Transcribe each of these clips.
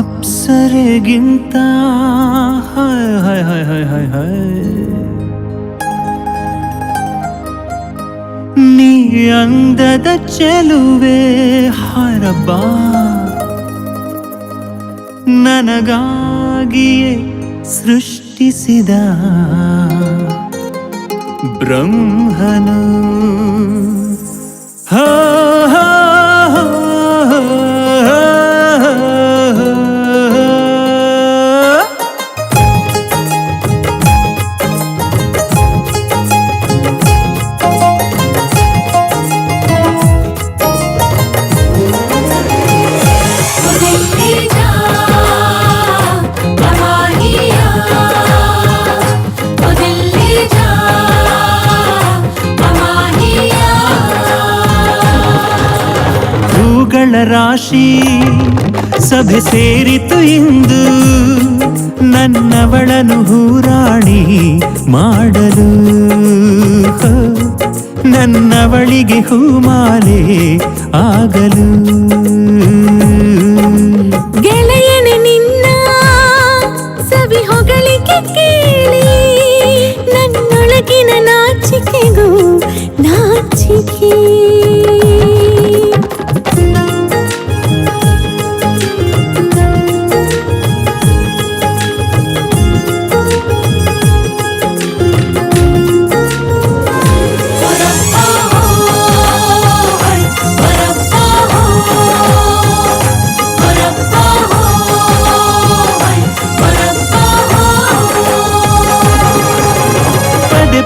ಅಪ್ಸರೆಗಿಂತ hi hi hi hi hi hi ನೀ ಅಂದದ ಚೆಲುವೆ ಹರಬಾ ನನಗಾಗಿಯೇ ಸೃಷ್ಟಿಸಿದ ಬ್ರಹ್ಮನು ಹಾ ರಾಶಿ ಸಭೆ ಸೇರಿತು ಇಂದು ನನ್ನವಳನು ಹೂರಾಣಿ ಮಾಡಲು ನನ್ನವಳಿಗೆ ಹೂಮಾಲೆ ಆಗಲು ಗೆಳೆಯನೆ ನಿನ್ನ ಸವಿ ಹೊಗಳಿಕೆ ಕೇಳಿ ನನ್ನೊಳಗಿನ ನಾಚಿಕೆಗೂ ನಾಚಿಕೆ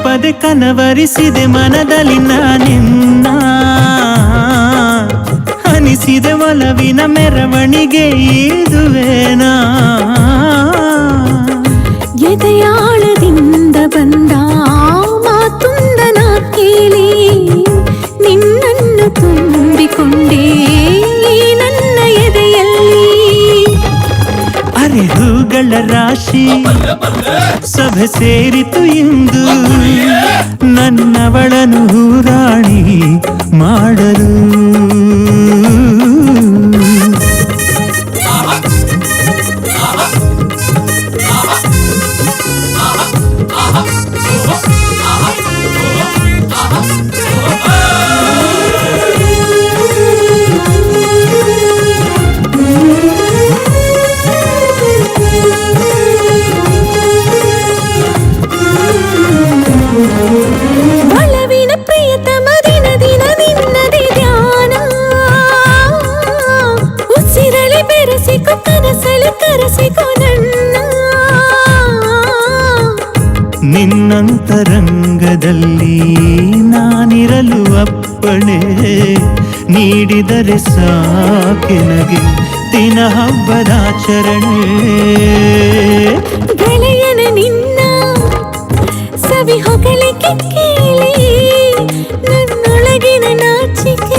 ಪದೇ ಕನವರಿಸಿದೆ ಮನದಲ್ಲಿ ನಾನಿನ್ನ ಅನಿಸಿದೆ ಒಲವಿನ ಮೆರವಣಿಗೆ ಇದುವೇನಾ ಎದೆಯಾಳದಿಂದ ಬಂದ ಮಾತುಂದನ ಕೇಳಿ ನಿನ್ನನ್ನು ತುಂಬಿಕೊಂಡೇ ನನ್ನ ಎದೆಯಲ್ಲಿ ಅರೆ ಹೂಗಳ ರಾಶಿ ಸಭೆ ಸೇರಿತು ಇಂದು ನನ್ನವಳನು ಹೂರಾಣಿ ಮಾಡಲು ಒಲವಿನ ಪ್ರಿಯತಮ ದಿನ ದಿನ ನಿನ್ನದೇ ಧ್ಯಾನ ಉಸಿರಲಿ ಬೆರೆಸಿಕೊ ಕನಸಲಿ ಕರೆಸಿಕೊ ನನ್ನ ನಿನ್ನಂತರಂಗದಲ್ಲಿ ನಾನಿರಲು ಅಪ್ಪಣೆ ನೀಡಿದರೆ ಸಾಕೆನಗೆ ದಿನ ಹಬ್ಬದಾಚರಣೆ ಗೆಳೆಯನ ನಿನ್ನ ಸವಿ ಹೊಗಳಿಕೆ ಕೇಳಿ ನನ್ನೊಳಗಿನ ನಾಚಿಕೆ